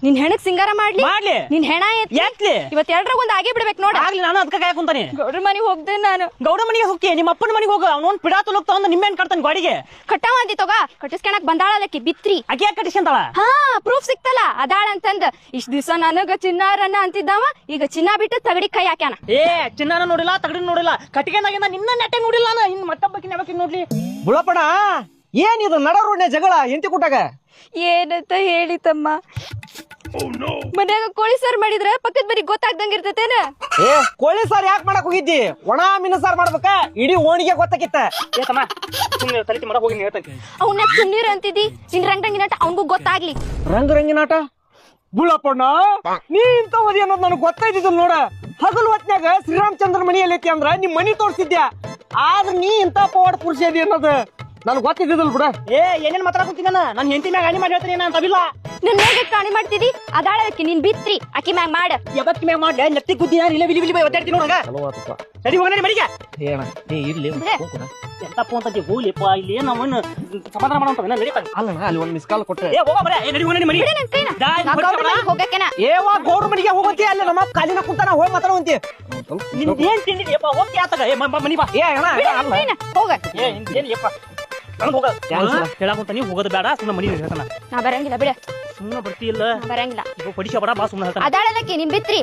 ನಿನ್ ಹೆಣಕ್ ಸಿಂಗಾರ ಮಾಡ್ಲಿ ಮಾಡ್ಲಿ ನಿನ್ ಹೆಣ ಎತ್ಲಿ ಇವತ್ ಎರಡ್ರಾಗ ಒಂದ್ ಆಗೇ ಬಿಡ್ಬೇಕು ನೋಡ. ಆಗ್ಲಿ ನಾನು ಅದಕ್ಕೆ ಕಾಯಕ್ ಕುಂತಾನೆ. ಗೌಡ್ರ ಮನಿಗ್ ಹೋಗ್ದೆ ನಾನು. ಗೌಡ ಮನಿಗೆ ಹೋಗಿ ನಿಮ್ಮ ಅಪ್ಪನ ಮನಿಗೆ ಹೋಗ. ಅವನೊಂದ್ ಪಿಡಾ ತುಲಕ್ ತಗೊಂಡ್ ನಿಮ್ಮೇನ್ ಕಟ್ತಾನೆ ಗಾಡಿಗೆ. ಕಟ್ಟಾವ ಅಂದಿ ತಗೋ ಕಟ್ಟಿಸ್ಕೊಳಕ್ ಬಂದಾಳಲ್ಲಕ್ಕಿ ಬಿತ್ರಿ. ಆಕೆ ಯಾಕೆ ಕಟ್ಟಿಸ್ಕೊಂತಾಳ? ಹಾ ಪ್ರೂಫ್ ಸಿಕ್ತಲ್ಲ ಅದಾಳ ಅಂತಂದ. ಇಷ್ಟ ದಿವಸ ನನಗ ಚಿನ್ನಾರನ್ನ ಅಂತಿದ್ದಾವ, ಈಗ ಚಿನ್ನ ಬಿಟ್ಟು ತಗಡಿ ಕೈ ಹಾಕ್ಯಾನ. ಏ ಚಿನ್ನನ ನೋಡಿಲ್ಲ ತಗಡಿನ ನೋಡಿಲ್ಲ, ಕಟ್ಟಿಗೆನಾಗಿಂದ ನಿನ್ನ ನೆಟ್ಟೆ ನೋಡಿಲ್ಲ. ನಾನು ಇನ್ ಮತ್ತೊಬ್ಬಕಿನ ಯಾವಕ್ಕೆ ನೋಡ್ಲಿ? ಬುಳಪಣ ಏನಿದು ನಡ ರೋಡ್ನೆ ಜಗಳ ಎಂತಿ ಕೂಟಾಗ? ಏನಂತ ಹೇಳಿ ತಮ್ಮ, ಮನ್ಯಾಗ ಕೋಳಿ ಸಾರ್ ಮಾಡಿದ್ರ ಪಕ್ಕದ ಬರೀ ಗೊತ್ತಾಗ್ದಂಗ ಇರ್ತೇನ. ಏ ಕೋಳಿ ಸಾರ್ ಯಾಕೆ ಮಾಡಕ್ ಹೋಗಿದ್ದಿ? ಒಣ ಮೀನು ಸಾರ್ ಮಾಡ್ಬೇಕ, ಇಡೀ ಓಣಿಗೆ ಗೊತ್ತಾಗಿತ್ತ. ಏ ತಮ್ಮ ಸುಮ್ಮನೆ ತಲೆತಿ ಮಾಡಕ್ ಹೋಗಿ ಹೇಳ್ತಂತೆ. ಅವನ್ನ ಸುನ್ನೀರ್ ಅಂತಿದಿ, ನಿನ್ ರಂಗರಂಗಿನಾಟ ಅವನ್ಗೂ ಗೊತ್ತಾಗ್ಲಿ. ರಂಗಿನಾಟ ಬುಳಪಣ್ಣ ನೀ ಇಂತ ಓದಿ ಅನ್ನೋದು ನನಗೆ ಗೊತ್ತಾಯ್ತಿದ್ದಲ್ ನೋಡ. ಹಗಲು ಹೊತ್ನ್ಯಾಗ ಶ್ರೀರಾಮಚಂದ್ರ ಮನೆಯಲ್ಲಿ ಐತಿ ಅಂದ್ರ ನಿಮ್ ಮನಿ ತೋರ್ಸಿದ್ಯಾ, ಆದ್ರ ನೀ ಇಂತ ಪವಾಡ ಪುರುಷ ಇದಿ ಅನ್ನೋದು ನನಗೆ ಗೊತ್ತಿದ್ದಿದ್ದಲ್ ಬಿಡ. ಏ ಏನೇನ್ ಮಾತಾಡ್ಕೊಂತೀನಿ ನಾನು ಹೆಂಡತಿ ಮ್ಯಾಗ ಅಣಿ ಮಾಡಿ ಹೇಳ್ತೀನಿ ನಾನು ತವಿಲ್ಲ. ನನ್ ಮ್ಯಾಗ ಕಾಣಿ ಮಾಡ್ತಿದಿ, ಅದಾಳಕ್ಕೆ ನೀನ್ ಬಿತ್ರಿ ಆಕಿ ಮ್ಯಾಗ ಮಾಡ. ಯಾವತ್ತಿ ಮ್ಯಾಗ ಮಾಡ್ಲಿ ನೆತ್ತಿ ಗುದ್ದಿ ನಾನು ಇಲ್ಲ ವಿಲಿ ವಿಲಿ ಒದ್ದಾಡ್ತೀನಿ ನೋಡಂಗ. ಸರಿ ಹೋಗೋಣ ಮನೆಗೆ. ಏನ ನೀ ಇರ್ಲಿ ಎಂತ ಫೋನ್ ತಂತಿ ಹೋಗ್ಲಿಪ್ಪ, ಇಲ್ಲಿ ನಮ್ಮನ್ನ ಸಮಾಧಾನ ಮಾಡೋಂತ ನಡೀತಾನೆ. ಅಲ್ಲಣ್ಣ ಅಲ್ಲಿ ಒಂದ್ ಮಿಸ್ ಕಾಲ್ ಕೊಟ್ಟೆ. ಏ ಹೋಗ ಬರೇ, ನಡಿ ಹೋಗೋಣ ಮನೆಗೆ. ನನ್ ಕೈನ ನಾ ಗೌಡ್ರ ಮನೆಗ್ ಹೋಗಕ್ಕೇನ. ಏವಾ ಗೌಡ್ರ ಮನೆಗೆ ಹೋಗತಿ, ಅಲ್ಲಿ ನಮ್ಮ ಕಾಲಿನ ಕುಂತಾನ ಹೋಗಿ ಮಾತಾಡುವಂತಿ. ನಿಂದೇನ್ ತಿಂದಿದ್ಯಪ್ಪ? ಹೋಗ್ತಿ ಆತಗ. ಏ ಮನಿ ಬಾ. ಏ ಅಣ್ಣ ಅಲ್ಲ ಕೈನ ಹೋಗ. ಏ ನಿಂದೇನಿಯಪ್ಪ? ನನಗೆ ಹೋಗ ಹೇಳಾಕಂತ ನೀವು ಹೋಗೋದು ಬೇಡ, ಸುಮ್ಮನೆ ಮನಿ ಹೇಳ್ತಾನ. ನಾ ಬರಂಗಿಲ್ಲ ಬಿಡ, ಸುಮ್ಮನೆ ಬರ್ತಿ ಇಲ್ಲ ಬರಂಗಿಲ್ಲ. ಪಡಿಶ ಬಡ ಬಾ ಸುಮ್ಮನೆ ಹೇಳ್ತಾನ. ಅದಾಳಕ್ಕೆ ನೀನ್ ಬಿತ್ರಿ.